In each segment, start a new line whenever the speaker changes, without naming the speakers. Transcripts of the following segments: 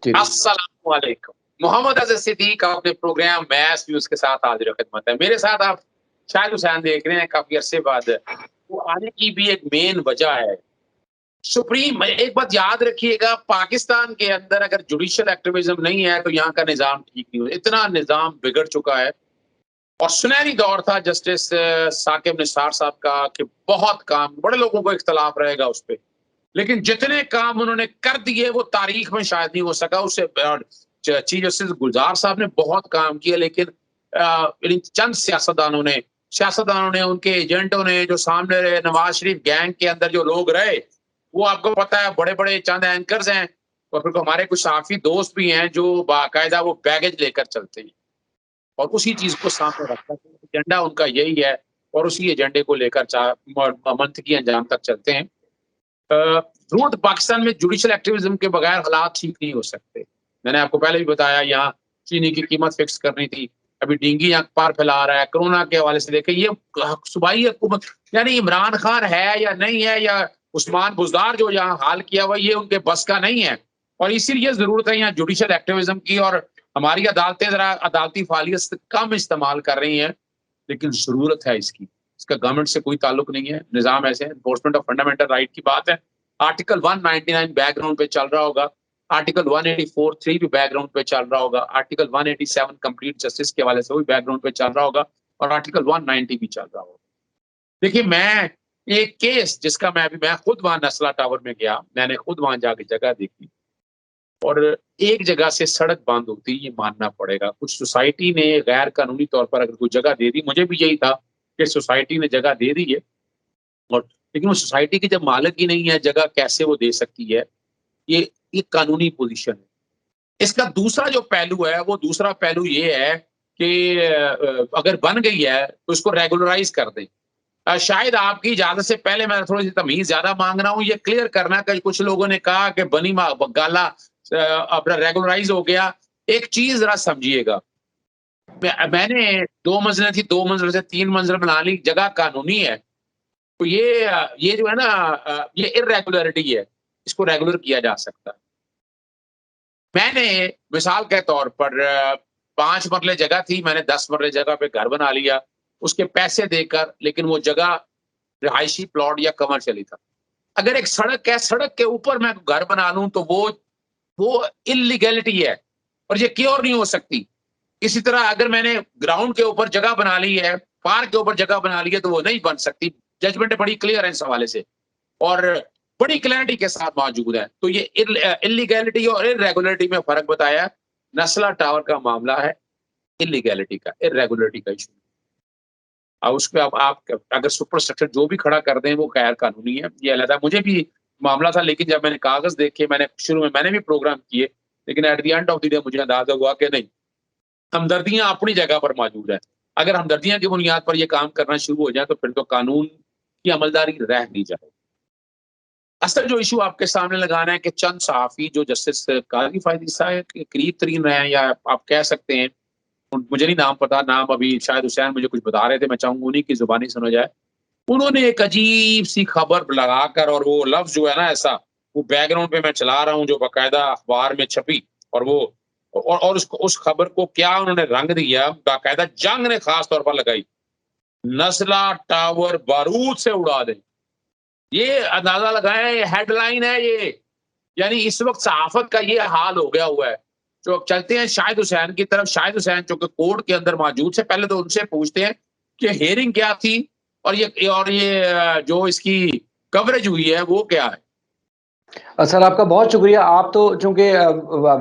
जी, जी।
अस्सलाम वालेकुम। मोहम्मद अज़हर सिद्दीक अपने प्रोग्राम मैच न्यूज़ के साथ हाज़िर ख़िदमत है। मेरे साथ आप शाहिद हुसैन देख रहे हैं काफ़ी अरसे बाद। वो आने की भी एक मेन वजह है। सुप्रीम एक बात याद रखिएगा, पाकिस्तान के अंदर अगर जुडिशियल एक्टिविज़्म नहीं है, तो यहाँ का निज़ाम ठीक नहीं हो, इतना निज़ाम बिगड़ चुका है। और सुनहरी दौर था जस्टिस साकिब निसार साहब का कि बहुत काम बड़े लोगों को इख्तिलाफ रहेगा उस पे। लेकिन जितने काम उन्होंने कर दिए वो तारीख में शायद नहीं हो सका। उससे चीफ जस्टिस गुलजार साहब ने बहुत काम किया, लेकिन इन चंद सियासतदानों ने उनके एजेंटों ने जो सामने रहे, नवाज शरीफ गैंग के अंदर जो लोग रहे, वो आपको पता है बड़े बड़े चंद एंकर्स हैं। और फिर हमारे कुछ साफी दोस्त भी हैं जो बाकायदा वो बैगेज लेकर चलते हैं और उसी चीज को सामने रखकर एजेंडा उनका यही है और उसी एजेंडे को लेकर मंथ की अंजाम तक चलते हैं। जरूरत पाकिस्तान में जुडिशियल एक्टिविज्म के बगैर हालात ठीक नहीं हो सकते। मैंने आपको पहले भी बताया, यहाँ चीनी की कीमत फिक्स करनी थी, अभी डींगी अखबार फैला रहा है कोरोना के हवाले से। देखें ये सूबाई हुकूमत, यानी इमरान खान है या नहीं है, या उस्मान बुजदार जो यहाँ हाल किया हुआ, ये उनके बस का नहीं है। और इसीलिए जरूरत है यहाँ जुडिशियल एक्टिविज्म की। और हमारी अदालतें जरा अदालती फालियत कम इस्तेमाल कर रही हैं, लेकिन जरूरत है इसकी। इसका गवर्नमेंट से कोई ताल्लुक नहीं है, निजाम ऐसे है। एनफोर्समेंट ऑफ फंडामेंटल राइट की बात है। आर्टिकल 199 बैकग्राउंड पे चल रहा होगा, आर्टिकल 184(3) भी बैकग्राउंड पे चल रहा होगा, आर्टिकल 187 कंप्लीट जस्टिस के हवाले से भी बैकग्राउंड पे चल रहा होगा, और आर्टिकल 190 भी चल रहा होगा। देखिए, मैं एक केस जिसका मैं खुद वहां नस्ला टावर में गया, मैंने खुद वहां जाके जगह देखी, और एक जगह से सड़क बंद होती, ये मानना पड़ेगा। कुछ सोसाइटी ने गैर कानूनी तौर पर अगर कोई जगह दे दी, मुझे भी यही था कि सोसाइटी ने जगह दे दी है, और लेकिन वो सोसाइटी की जब मालिक ही नहीं है, जगह कैसे वो दे सकती है? ये कानूनी पोजीशन है। इसका दूसरा जो पहलू है, वो दूसरा पहलू ये है कि अगर बन गई है तो उसको रेगुलराइज कर दें। शायद आपकी इजाजत से पहले मैं थोड़ी सी तमीज ज्यादा मांग रहा हूँ, ये क्लियर करना कि कुछ लोगों ने कहा कि बनी गाला अपना रेगुलराइज हो गया। एक चीज जरा समझिएगा, मैंने 2 मंजिलें थी, 2 मंजिल से 3 मंजिल बना ली, जगह कानूनी है। तो ये जो है ना, ये इर्रेगुलरिटी है, इसको रेगुलर किया जा सकता है। मैंने मिसाल के तौर पर 5 मरले जगह थी, मैंने 10 मरले जगह पे घर बना लिया उसके पैसे देकर, लेकिन वो जगह रिहायशी प्लॉट या कमर्शियल था। अगर एक सड़क है, सड़क के ऊपर मैं घर बना लूं तो वो इलीगैलिटी है और ये क्योर नहीं हो सकती। इसी तरह अगर मैंने ग्राउंड के ऊपर जगह बना ली है, पार्क के ऊपर जगह बना ली है, तो वो नहीं बन सकती। जजमेंट बड़ी क्लियर है इस हवाले से और बड़ी क्लैरिटी के साथ मौजूद है। तो ये इलीगैलिटी और इरेगुलरिटी में फर्क बताया। नस्ला टावर का मामला है इलीगैलिटी का, इरेगुलरिटी का इशू। अब उसपे आप अगर सुपर स्ट्रक्चर जो भी खड़ा कर दें वो गैर कानूनी है, ये अलग है। मुझे भी मामला था, लेकिन जब मैंने कागज देखे, मैंने शुरू में मैंने भी प्रोग्राम किए, लेकिन at the end of the day मुझे अंदाजा हुआ कि नहीं, हमदर्दियां अपनी जगह पर मौजूद है। अगर हमदर्दियां की बुनियाद पर ये काम करना शुरू हो जाए तो फिर तो कानून की अमलदारी रह नहीं जाए। असल जो इशू आपके सामने लगाना है कि चंद सहाफी जो जस्टिस काजी फायदी साहब के करीब तरीन रहे हैं, या आप कह सकते हैं, मुझे नहीं नाम पता, नाम अभी शायद हुसैन मुझे कुछ बता रहे थे, मैं चाहूंगा उन्हीं की जुबानी सुना जाए। उन्होंने एक अजीब सी खबर लगाकर, और वो लफ्ज जो है ना ऐसा, वो बैकग्राउंड पे मैं चला रहा हूँ जो बाकायदा अखबार में छपी, और वो और उस खबर को क्या उन्होंने रंग दिया, बाकायदा जंग ने खास तौर पर लगाई, नस्ला टावर बारूद से उड़ा दे। ये अंदाजा लगाएं, ये हेडलाइन है ये। यानी इस वक्त सहाफत का ये हाल हो गया हुआ है। तो अब चलते हैं शाहिद हुसैन की तरफ। शाहिद हुसैन जो कि कोर्ट के अंदर मौजूद से, पहले तो उनसे पूछते हैं कि हियरिंग क्या थी और ये जो इसकी कवरेज हुई है वो क्या है।
सर आपका बहुत शुक्रिया। आप तो चूँकि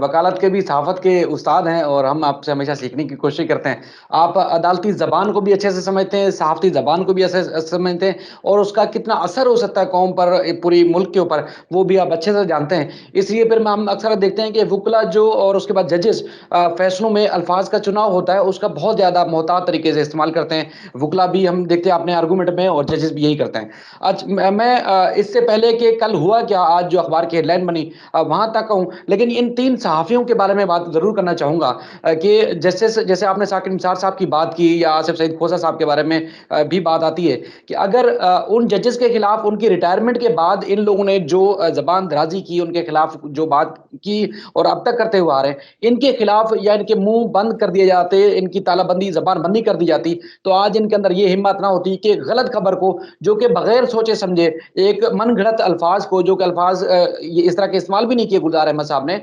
वकालत के भी सहाफ़त के उस्ताद हैं और हम आपसे हमेशा सीखने की कोशिश करते हैं। आप अदालती ज़बान को भी अच्छे से समझते हैं, सहाफ़ती ज़बान को भी अच्छे से समझते हैं और उसका कितना असर हो सकता है कौम पर, पूरी मुल्क के ऊपर, वो भी आप अच्छे से जानते हैं। इसलिए फिर हम अक्सर देखते हैं कि वुकला जो और उसके बाद जजेस फ़ैसलों में अल्फ़ाज़ का चुनाव होता है, उसका बहुत ज़्यादा मोहतात तरीके से इस्तेमाल करते हैं। वुकला भी हम देखते हैं अपने आर्गूमेंट में और जजेस भी यही करते हैं। आज मैं इससे पहले कि कल हुआ क्या, आज जो अखबार की हेडलाइन बनी, वहां तक कहूं। लेकिन इन 3 सहाफियों के बारे में बात जरूर करना चाहूंगा कि जैसे आपने साकिब निसार साहब की बात की या आसिफ सईद खोसा साहब के बारे में भी बात आती है कि अगर उन जजेस के खिलाफ उनकी रिटायरमेंट के बाद इन लोगों ने जो जबान दराजी की, उनके खिलाफ जो बात की और अब तक करते हुए आ रहे हैं, इनके खिलाफ या इनके मुंह बंद कर दिए जाते, इनकी तालाबंदी, जबान बंदी कर दी जाती, तो आज इनके अंदर ये हिम्मत ना होती कि गलत खबर को, जो कि बगैर सोचे समझे एक मनगढ़ंत अल्फाज को, जो कि अल्फाज ये इस तरह के इस्तेमाल भी नहीं किए गुलजार अहमद साहब ने,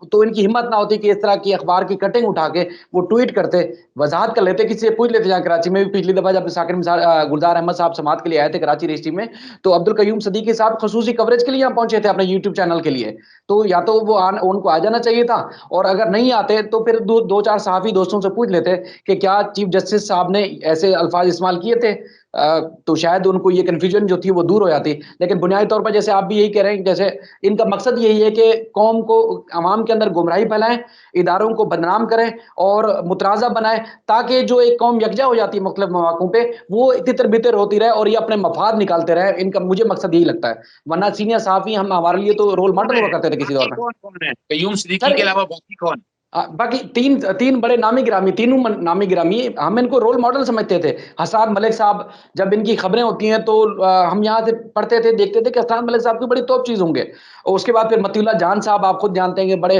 तो इनकी हिम्मत ना होती कि इस तरह की अखबार की कटिंग उठा के वो ट्वीट करते, वजाहत कर लेते, किसी से पूछ लेते। जहाँ कराची में भी पिछली दफा जब साकिब निसार गुलजार अहमद साहब समाअत के लिए आए थे कराची रजिस्ट्री में, तो अब्दुल कयूम सदीकी साहब खसूसी कवरेज के लिए यहाँ पहुंचे थे अपने यूट्यूब चैनल के लिए। तो या तो वो उनको आ जाना चाहिए था, और अगर नहीं आते तो फिर दो चार सहाफी दोस्तों से पूछ लेते कि क्या चीफ जस्टिस साहब ने ऐसे अल्फाज इस्तेमाल किए थे, तो शायद उनको ये कन्फ्यूजन जो थी वो दूर हो जाती। लेकिन बुनियादी तौर पर जैसे आप भी यही कह रहे हैं, जैसे इनका मकसद यही है कि कौम को, अवाम के अंदर गुमराही फैलाएं, इदारों को बदनाम करें और मुतराजा बनाएं, ताकि जो एक कौम यकजा हो जाती है मुख्तलिफ मौकों पे, वो तितर बितर होती रहे और ये अपने मफाद निकालते रहे। इनका मुझे मकसद यही लगता है, वरना सीनियर साहबी हम हमारे लिए तो रोल मॉडल
कौन
हुआ
है
करते थे किसी दौर
बाकी,
में।
कौन कौन है कयूम सिद्दीकी
सर
के अलावा बाकी कौन?
बाकी तीन तीन बड़े नामी गिरामी, तीनों नामी गिरामी, हम इनको रोल मॉडल समझते थे। हसन मलिक साहब, जब इनकी खबरें होती हैं तो हम यहाँ से पढ़ते थे, देखते थे कि हसन मलिक साहब की बड़ी तोप चीज होंगे। और उसके बाद फिर मतीउल्लाह जान साहब, आप खुद जानते हैं कि बड़े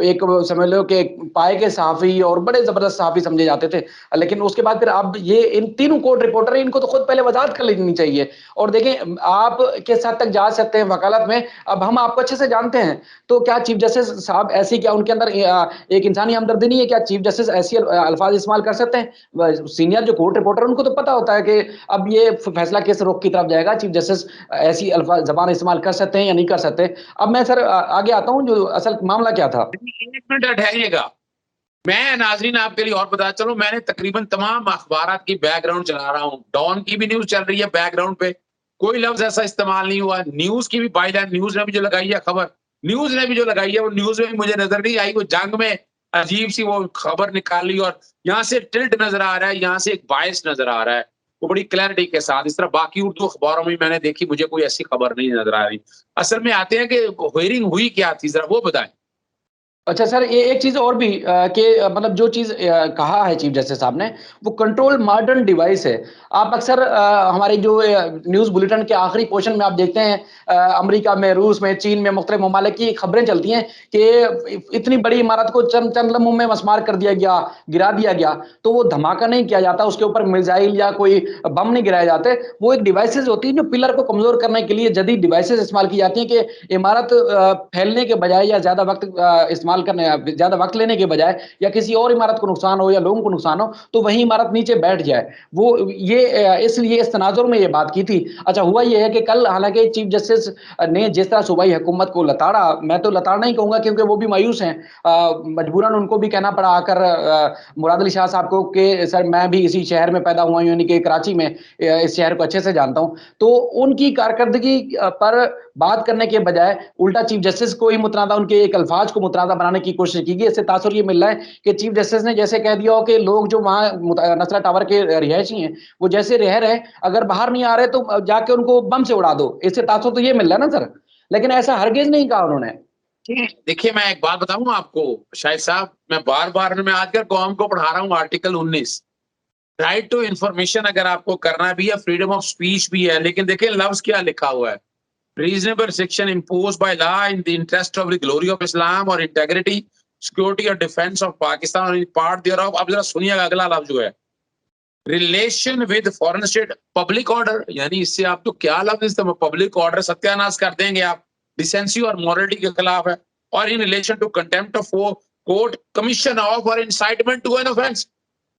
एक समझ लो कि पाए के सहाफी और बड़े जबरदस्त सहाफी समझे जाते थे। लेकिन उसके बाद फिर अब ये इन तीनों कोर्ट रिपोर्टर हैं, इनको तो खुद पहले वजाहत कर लेनी चाहिए। और देखें, आप किस हद तक जा सकते हैं वकालत में, अब हम आपको अच्छे से जानते हैं। तो क्या चीफ जस्टिस साहब ऐसी, क्या उनके अंदर एक इंसानी हमदर्दी नहीं है? क्या चीफ जस्टिस ऐसी अल्फाज इस्तेमाल कर सकते हैं? सीनियर जो कोर्ट रिपोर्टर, उनको तो पता होता है कि अब ये फैसला किस रुख की तरफ जाएगा, चीफ जस्टिस ऐसी अल्फाज जबान इस्तेमाल कर सकते हैं या नहीं कर सकते। अब मैं सर आगे आता हूं, जो असल मामला क्या था।
एक मिनट ठहरिएगा, मैं नाजरीन आपके लिए और बताता चलूं, मैंने तकरीबन तमाम अखबार की बैकग्राउंड चला रहा हूं, डॉन की भी न्यूज चल रही है बैकग्राउंड पे, कोई लफ्ज ऐसा इस्तेमाल नहीं हुआ। न्यूज की भी बाईलाइन न्यूज ने भी जो लगाई है खबर, न्यूज ने भी जो लगाई है वो न्यूज में भी मुझे नजर नहीं आई। वो जंग में अजीब सी वो खबर निकाली, और यहाँ से टिल्ट नजर आ रहा है, यहाँ से एक बायस नजर आ रहा है, वो बड़ी क्लैरिटी के साथ। इस तरह बाकी उर्दू अखबारों में मैंने देखी, मुझे कोई ऐसी खबर नहीं नजर आ रही। असल में आते हैं कि हियरिंग हुई क्या थी, जरा वो बताएं।
अच्छा सर, ये एक चीज़ और भी कि मतलब जो चीज़ कहा है चीफ जस्टिस साहब ने, वो कंट्रोल मॉडर्न डिवाइस है। आप अक्सर हमारे जो न्यूज़ बुलेटिन के आखिरी पोर्शन में आप देखते हैं, अमेरिका में, रूस में, चीन में, मुख्तलिफ ममालिक की खबरें चलती हैं कि इतनी बड़ी इमारत को चंद चंद लम्हों में मसमार कर दिया गया, गिरा दिया गया। तो वो धमाका नहीं किया जाता, उसके ऊपर मिसाइल या कोई बम नहीं गिराए जाते। वो एक डिवाइसेज होती है जो पिलर को कमजोर करने के लिए जदीद डिवाइसेज इस्तेमाल की जाती हैं, कि इमारत फैलने के बजाय या ज्यादा वक्त इस्तेमाल करने, ज्यादा वक्त लेने के बजाय, या किसी और इमारत को नुकसान हो या लोगों को नुकसान हो, तो वही इमारत नीचे बैठ जाए। वो ये इसलिए इस तनाजुर में ये बात की थी। अच्छा, हुआ ये है कि कल हालांकि चीफ जस्टिस ने जिस तरह सूबाई हुकूमत को लताड़ा, मैं तो लताड़ना ही कहूंगा क्योंकि वो भी मायूस हैं, मजबूरन उनको भी कहना पड़ा आकर मुराद अली शाह साहब को कि सर मैं भी इसी शहर में पैदा हुआ हूं, यानी कि कराची में, इस शहर को अच्छे से जानता हूं। तो उनकी कारकर्दगी पर बात करने के बजाय उल्टा चीफ जस्टिस को ही मुतनादा, उनके एक अल्फाज को मुतनादा बनाने की कोशिश की गई। इससे तासुर ये मिल रहा है कि चीफ जस्टिस ने जैसे कह दिया हो कि लोग जो वहां नसरा टावर के रिहायशी हैं, वो जैसे रह रहे, अगर बाहर नहीं आ रहे तो जाके उनको बम से उड़ा दो। इससे तासुर तो ये मिल रहा है ना सर, लेकिन ऐसा हरगिज नहीं कहा उन्होंने।
देखिए, मैं एक बात बताऊं आपको शाहिद साहब, मैं बार बार मैं आजकल कौम को पढ़ा रहा हूं आर्टिकल 19, राइट टू इंफॉर्मेशन अगर आपको करना भी है, फ्रीडम ऑफ स्पीच भी है, लेकिन देखिए लफ्ज क्या लिखा हुआ है, reasonable restriction impose by law in the interest of the glory of Islam और इंटेग्रिटी, सिक्योरिटी और डिफेंस ऑफ पाकिस्तान और इन पार्ट देयर ऑफ। अब जरा सुनिएगा अगला लफ्ज जो है, relation with foreign state, public order, यानी इससे आप तो क्या लफ्ज, पब्लिक ऑर्डर सत्यानाश कर देंगे आप, डिसेंसी और मॉरलिटी के खिलाफ है, और in relation to contempt of court, commission of और इंसाइटमेंट टू एन ऑफेंस,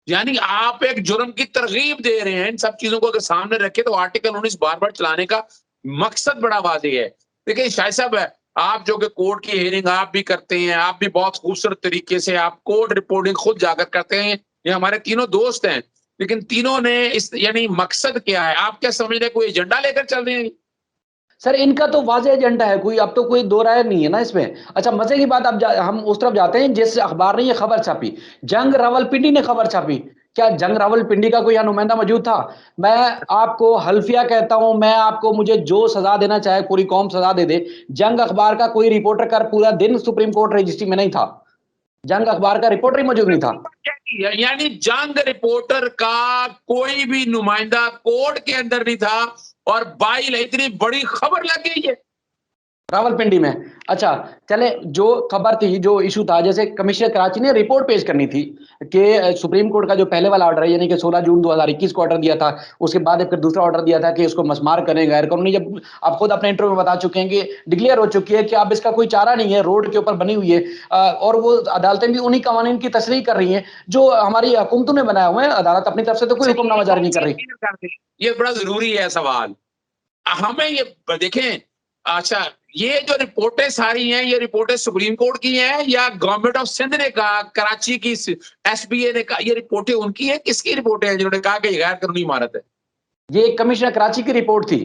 यानी आप एक जुर्म की तरगीब दे रहे हैं। इन सब चीजों को अगर सामने रखे तो आर्टिकल 19 बार बार चलाने का मकसद बड़ा वाज़ेह है। देखिए शाहिद साहब, आप जो कि कोर्ट की हियरिंग आप भी करते हैं, आप भी बहुत खूबसूरत तरीके से आप कोर्ट रिपोर्टिंग खुद जाकर करते हैं, ये हमारे तीनों दोस्त हैं, लेकिन तीनों ने इस यानी मकसद क्या है, आप क्या समझ रहे हैं, कोई एजेंडा लेकर चल रहे हैं?
सर इनका तो वाज़ेह एजेंडा है, कोई अब तो कोई दो राय नहीं है ना इसमें। अच्छा, मजे की बात, अब हम उस तरफ जाते हैं जिस अखबार ने ये खबर छापी, जंग रावलपिंडी ने खबर छापी क्या जंग रावलपिंडी का कोई यहाँ नुमाइंदा मौजूद था? मैं आपको हल्फिया कहता हूँ, मैं आपको मुझे जो सज़ा देना चाहे पूरी कौम सज़ा दे दे। जंग अखबार का कोई रिपोर्टर का पूरा दिन सुप्रीम कोर्ट रजिस्ट्री में नहीं था। जंग अखबार का रिपोर्टर ही मौजूद नहीं था।
यानी जंग रिपोर्टर का कोई भी नुमाइंदा कोर्ट के अंदर नहीं था और बाइल इतनी बड़ी खबर लग गई है
रावलपिंडी में। अच्छा, चले जो खबर थी, जो इश्यू था, जैसे कमिश्नर कराची ने रिपोर्ट पेश करनी थी कि सुप्रीम कोर्ट का जो पहले वाला ऑर्डर है, यानी कि 16 जून 2021 को ऑर्डर दिया था, उसके बाद फिर दूसरा ऑर्डर दिया था कि उसको मसमार करें गैर कानूनी। जब आप खुद अपने इंटरव्यू में बता चुके हैं कि डिक्लेयर हो चुकी है कि अब इसका कोई चारा नहीं है, रोड के ऊपर बनी हुई है, और वो अदालतें भी उन्हीं कवानीन की तशरीह कर रही हैं जो हमारी हुकूमतों ने बनाए हुए हैं। अदालत अपनी तरफ से तो कोई हुक्मनामा जारी नहीं कर रही।
ये बड़ा जरूरी है सवाल। हमें ये देखें, अच्छा, ये जो रिपोर्टें सारी हैं, ये रिपोर्टें सुप्रीम कोर्ट की हैं या गवर्नमेंट ऑफ सिंध ने कहा, कराची की एसपीए ने कहा, ये रिपोर्टें उनकी हैं? किसकी रिपोर्टें हैं जिन्होंने कहा कि गैर कानूनी इमारत है?
ये कमिश्नर कराची की रिपोर्ट थी।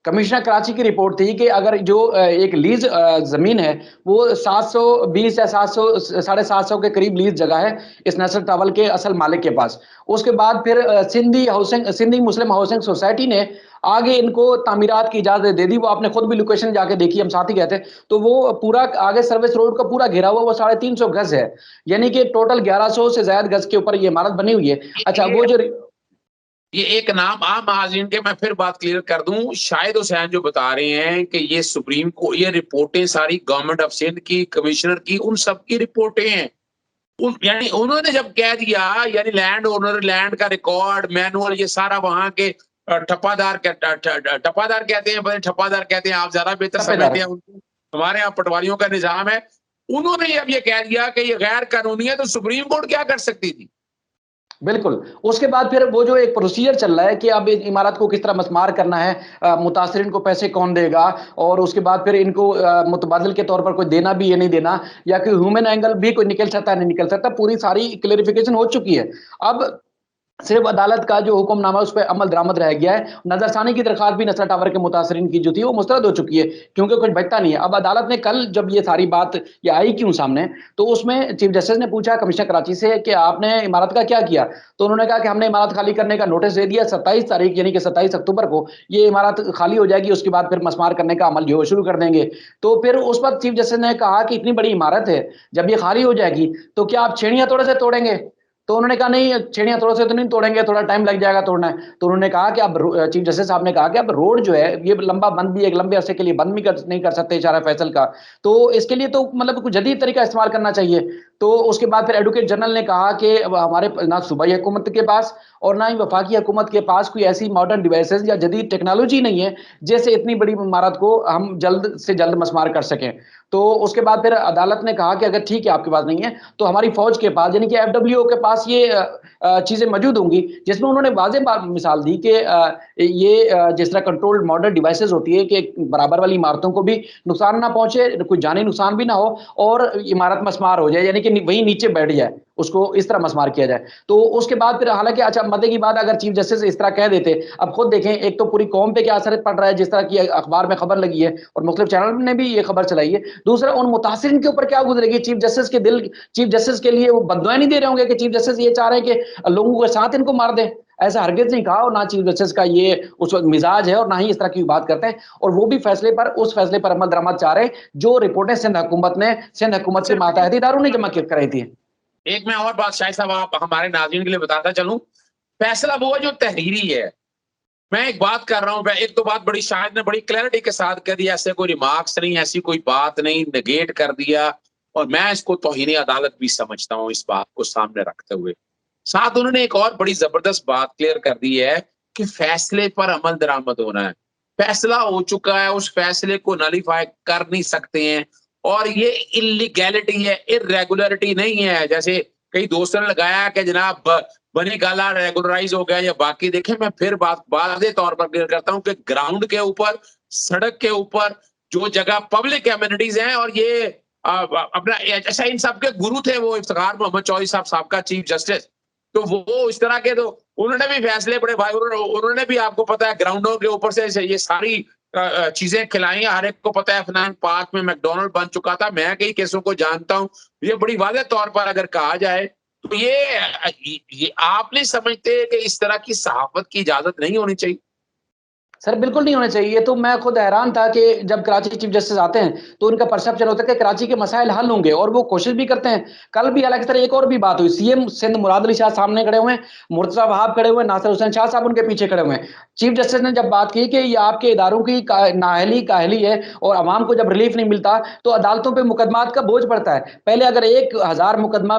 कमिश्नर कराची की रिपोर्ट थी कि अगर जो एक लीज जमीन है, वो 720 या 700 साढ़े 700 के करीब लीज जगह है इस नेशनल टावर के असल मालिक के पास। उसके बाद फिर सिंधी मुस्लिम हाउसिंग सोसाइटी ने आगे इनको तामीरात की इजाजत दे दी। वो आपने खुद भी लोकेशन जाके देखी, हम साथ ही गए थे। तो वो पूरा आगे सर्विस रोड का पूरा घेरा हुआ वो 350 गज है, यानी कि टोटल 1100 से ज्यादा गज के ऊपर ये इमारत बनी हुई है। अच्छा, वो जो
ये एक नाम आम हाजिरीन के मैं फिर बात क्लियर कर दूं, शाहिद हुसैन जो बता रहे हैं कि ये सुप्रीम कोर्ट, ये रिपोर्टें सारी गवर्नमेंट ऑफ सिंध की, कमिश्नर की, उन सब की रिपोर्टें हैं। यानी उन्होंने जब कह दिया, यानी लैंड ओनर, लैंड का रिकॉर्ड, मैनुअल, ये सारा वहां के ठप्पादार ठप्पादार कहते हैं, ठप्पादार कहते हैं, आप ज्यादा बेहतर समझते हैं उनको, हमारे यहाँ पटवारियों का निजाम है। उन्होंने अब ये कह दिया कि ये गैर कानूनी है, तो सुप्रीम कोर्ट क्या कर सकती थी?
बिल्कुल। उसके बाद फिर वो जो एक प्रोसीजर चल रहा है कि अब इस इमारत को किस तरह मसमार करना है, मुतासिरीन को पैसे कौन देगा, और उसके बाद फिर इनको मुतबादिल के तौर पर कोई देना भी या नहीं देना, या कोई ह्यूमन एंगल भी कोई निकल सकता है, नहीं निकल सकता, पूरी सारी क्लेरिफिकेशन हो चुकी है। अब सिर्फ अदालत का जो हुक्मनामा उस पर अमल दरामद रह गया है। नजरसानी की दरखास्त भी नसर टावर के मुतासरीन की जो थी वो मुस्तरद हो चुकी है, क्योंकि कुछ बचता नहीं है। अब अदालत ने कल जब ये सारी बात ये आई क्यों सामने, तो उसमें चीफ जस्टिस ने पूछा कमिश्नर कराची से कि आपने इमारत का क्या किया। तो उन्होंने कहा कि हमने इमारत खाली करने का नोटिस दे दिया 27 तारीख, यानी कि 27 अक्टूबर को ये इमारत खाली हो जाएगी। उसके बाद फिर मसमार करने का अमल जो है शुरू कर देंगे। तो फिर उस वक्त चीफ जस्टिस ने कहा कि इतनी बड़ी इमारत है, जब ये खाली हो जाएगी तो क्या आप छेड़ियां तोड़े से तोड़ेंगे? तो उन्होंने कहा नहीं, छेड़ियां तोड़े से तो नहीं तोड़ेंगे, थोड़ा टाइम लग जाएगा तोड़ना है। तो उन्होंने कहा कि अब चीफ जस्टिस साहब ने कहा कि अब रोड जो है ये लंबा बंद भी, एक लंबे अरसे के लिए बंद भी नहीं कर सकते इशारा फैसल का। तो इसके लिए तो मतलब कुछ जदीद तरीका इस्तेमाल करना चाहिए। तो उसके बाद फिर एडवोकेट जनरल ने कहा कि हमारे ना सूबाई हुकूमत के पास और ना ही वफाकी हुकूमत के पास कोई ऐसी मॉडर्न डिवाइसेज या जदीद टेक्नोलॉजी नहीं है जैसे इतनी बड़ी इमारत को हम जल्द से जल्द मसमार कर सकें। तो उसके बाद फिर अदालत ने कहा कि अगर ठीक है आपके पास नहीं है, तो हमारी फौज के पास, यानी कि एफडब्ल्यूओ के पास ये चीजें मौजूद होंगी, जिसमें उन्होंने वाज़ेह मिसाल दी कि ये जिस तरह कंट्रोल्ड मॉडर्न डिवाइसेस होती है कि बराबर वाली इमारतों को भी नुकसान ना पहुंचे, कोई जानी नुकसान भी ना हो, और इमारत मसमार हो जाए, यानी कि वहीं नीचे बैठ जाए, उसको इस तरह मसमार किया जाए। तो उसके बाद फिर हालांकि अच्छा मदे की बात अगर चीफ जस्टिस इस तरह कह देते, अब खुद देखें एक तो पूरी कौम पे क्या असर पड़ रहा है, जिस तरह की अखबार में खबर लगी है और मुख्तलिफ चैनल ने भी ये खबर चलाई है। दूसरा, उन मुतासिरीन के ऊपर क्या गुजरेगी चीफ जस्टिस के दिल, चीफ जस्टिस के लिए वो बददुआएं नहीं दे रहे होंगे कि चीफ जस्टिस ये चाह रहे हैं कि लोगों के साथ इनको मार दें? ऐसा हरगिज नहीं कहा, और ना चीफ जस्टिस का ये उस वक्त मिजाज है, और ना ही इस तरह की बात करते हैं। और वो भी फैसले पर, उस फैसले पर अमल दरामद चाह रहे हैं जो रिपोर्टें सिंध हुकूमत के मातहत इदारों ने जमा कराई थी।
एक मैं और बात शायद साहब आप हमारे नाज़रीन के लिए बताता चलूं, फैसला वो है जो तहरीरी है। मैं एक बात कर रहा हूं, एक तो बात बड़ी शाहिद ने बड़ी क्लैरिटी के साथ कह दिया, ऐसे कोई रिमार्क्स नहीं, ऐसी कोई बात नहीं, नेगेट कर दिया, और मैं इसको तौहीन अदालत भी समझता हूं इस बात को सामने रखते हुए। साथ उन्होंने एक और बड़ी जबरदस्त बात क्लियर कर दी है कि फैसले पर अमल दरामद होना है। फैसला हो चुका है, उस फैसले को नलीफाई कर नहीं सकते हैं, और ये इलीगैलिटी है, इरेगुलरिटी नहीं है। जैसे कई दोस्तों ने लगाया कि जनाब बनी गाला रेगुलराइज हो गया या बाकी, देखें मैं फिर बात वाज़े तौर पर क्लियर करता हूं कि ग्राउंड के ऊपर, सड़क के ऊपर जो जगह पब्लिक एमिनिटीज हैं, और ये अपना अच्छा इन सब के गुरु थे वो इफ्तिखार मोहम्मद चौधरी साहब, साबका चीफ जस्टिस, तो वो इस तरह के, तो उन्होंने भी फैसले बड़े भाई, उन्होंने भी आपको पता है ग्राउंडों के ऊपर से ये सारी चीजें खिलाई। हर एक को पता है फनान पार्क में मैकडोनल्ड बन चुका था, मैं कई केसों को जानता हूं। ये बड़ी वाज़ेह तौर पर अगर कहा जाए तो ये आप नहीं समझते कि इस तरह की सहाफ़त की इजाज़त नहीं होनी चाहिए?
सर बिल्कुल नहीं होना चाहिए। तो मैं खुद हैरान था कि जब कराची चीफ जस्टिस आते हैं, तो उनका परसेप्शन होता है कि कराची के मसाइल हल होंगे और वो कोशिश भी करते हैं। कल भी हालाँकि सर एक और भी बात हुई, सीएम सिंध मुराद अली शाह सामने खड़े हुए हैं, मुर्तज़ा वहाब खड़े हुए हैं, नासिर हुसैन शाह साहब उनके पीछे खड़े हुए हैं। चीफ जस्टिस ने जब बात की कि ये आपके इदारों की नाअहली काहली है और अवाम को जब रिलीफ नहीं मिलता, तो अदालतों पे मुकदमात का बोझ पड़ता है। पहले अगर 1000 मुकदमा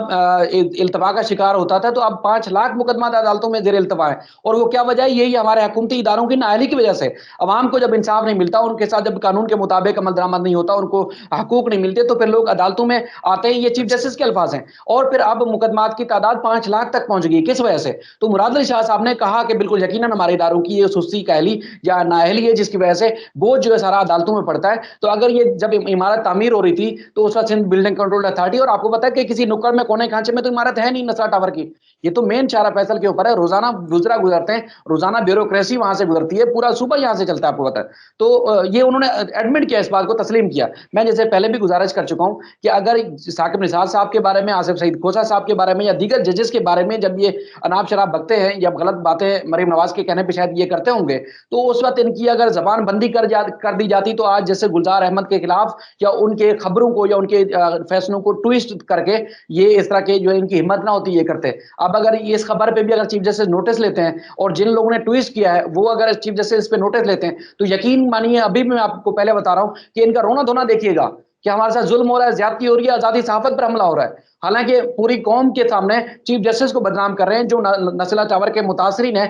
इल्तवा का शिकार होता था, तो अब 5 लाख मुकदमात अदालतों में ज़ेर इल्तवा है। और वो क्या वजह है? यही हमारे हुकूमती इदारों की नाअहली की वजह से। अवाम को जब इंसाफ नहीं मिलता, उनके साथ जब कानून के मुताबिक अमल दरामद नहीं होता, उनको हकूक नहीं मिलते, तो फिर लोग अदालतों में आते हैं। ये चीफ जस्टिस के अल्फाज हैं। और फिर अब मुकदमात की तादाद 5 लाख तक पहुंच गई। किस वजह से? तो मुराद अली शाह साहब ने कहा कि बिल्कुल यकीनन हमारे इदारों की ये सुस्ती कहली या नाअहली है, जिसकी वजह से बोझ जो है सारा अदालतों में पड़ता है। तो अगर ये जब इमारत तामीर हो रही थी, तो उस वक्त सिंध बिल्डिंग कंट्रोल अथॉरिटी, और आपको पता है कि किसी नुक्कड़ में कोने खांचे में तो इमारत है नहीं नसरा टावर की। ये तो मेन चारा फैसल के ऊपर है। रोजाना गुजरते हैं, रोजाना ब्यूरोक्रेसी वहां से गुजरती है, पूरा सूबा यहां से चलता है, आपको पता है। तो ये उन्होंने एडमिट किया, इस बात को तस्लीम किया। मैं जैसे पहले भी गुजारिश कर चुका हूं कि अगर साकिब निसार साहब के बारे में, आसिफ सईद खोसा साहब के बारे में या दीगर जजेस के बारे में जब ये अनाप शराब बकते हैं या गलत बातें मरीम नवाज के कहने पर शायद ये करते होंगे, तो उस वक्त इनकी अगर जबान बंदी कर दी जाती, तो आज जैसे गुलजार अहमद के खिलाफ या उनके खबरों को या उनके फैसलों को ट्विस्ट करके ये इस तरह के जो इनकी हिम्मत ना होती ये करते। अब अगर ये इस खबर पे भी अगर चीफ जस्टिस नोटिस लेते हैं और जिन लोगों ने ट्विस्ट किया है वो अगर चीफ जस्टिस इस पे नोटिस लेते हैं, तो यकीन मानिए, अभी भी मैं आपको पहले बता रहा हूं कि इनका रोना धोना देखिएगा कि हमारे साथ जुल्म हो रहा है, ज्यादती हो रही है, आजादी सहाफत पर हमला हो रहा है। हालांकि पूरी कौम के सामने चीफ जस्टिस को बदनाम कर रहे हैं जो नस्ला टावर के मुतासरीन है।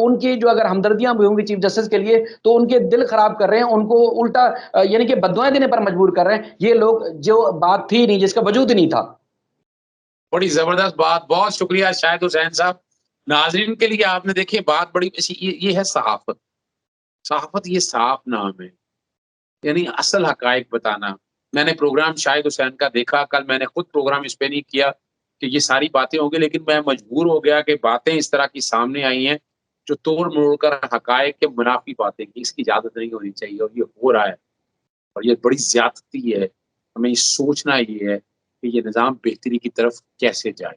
उनकी जो अगर हमदर्दियां भी होंगी चीफ जस्टिस के लिए, तो उनके दिल खराब कर रहे हैं, उनको उल्टा यानी कि बददुआएं देने पर मजबूर कर रहे हैं ये लोग, जो बात थी नहीं, जिसका वजूद ही नहीं था।
बड़ी ज़बरदस्त बात, बहुत शुक्रिया शाहिद हुसैन साहब। नाज़रीन के लिए आपने देखिए बात बड़ी ये है सहाफ़त। सहाफ़त ये साफ नाम है, यानी असल हक़ाइक़ बताना। मैंने प्रोग्राम शाहिद हुसैन का देखा, कल मैंने खुद प्रोग्राम इस पे नहीं किया कि ये सारी बातें होंगी, लेकिन मैं मजबूर हो गया कि बातें इस तरह की सामने आई हैं, जो तोड़-मरोड़ कर हक़ाइक़ के मुनाफ़ी बातें की, इसकी इजाज़त नहीं होनी चाहिए और ये हो रहा है। और ये बड़ी ज़्यादती है। हमें ये सोचना ये है कि ये निज़ाम बेहतरी की तरफ कैसे जाए।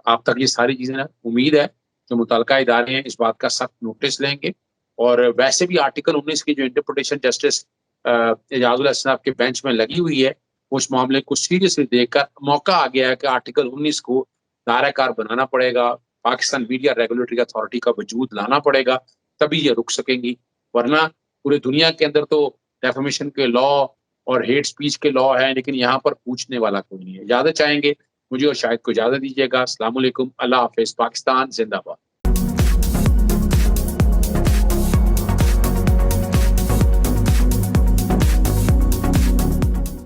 आप तक ये सारी चीज़ें ना उम्मीद है जो मुतल्लिका इदारे हैं इस बात का सख्त नोटिस लेंगे और वैसे भी आर्टिकल 19 की जो इंटरप्रिटेशन जस्टिस एजाजुल हसन साहब के बेंच में लगी हुई है, उस मामले को सीरियसली देखकर मौका आ गया है कि आर्टिकल 19 को दायरा-कार बनाना पड़ेगा, पाकिस्तान मीडिया रेगुलेटरी अथॉरिटी का वजूद लाना पड़ेगा, तभी ये रुक सकेंगी। वरना पूरी दुनिया के अंदर तो डेफेमेशन के लॉ और हेट स्पीच के लॉ हैं, लेकिन यहाँ पर पूछने वाला कोई नहीं है। इजाज़त चाहेंगे, मुझे और शाहिद को इजाज़त दीजिएगा। अस्सलाम वालेकुम, अल्लाह हाफ़िज़, पाकिस्तान ज़िंदाबाद।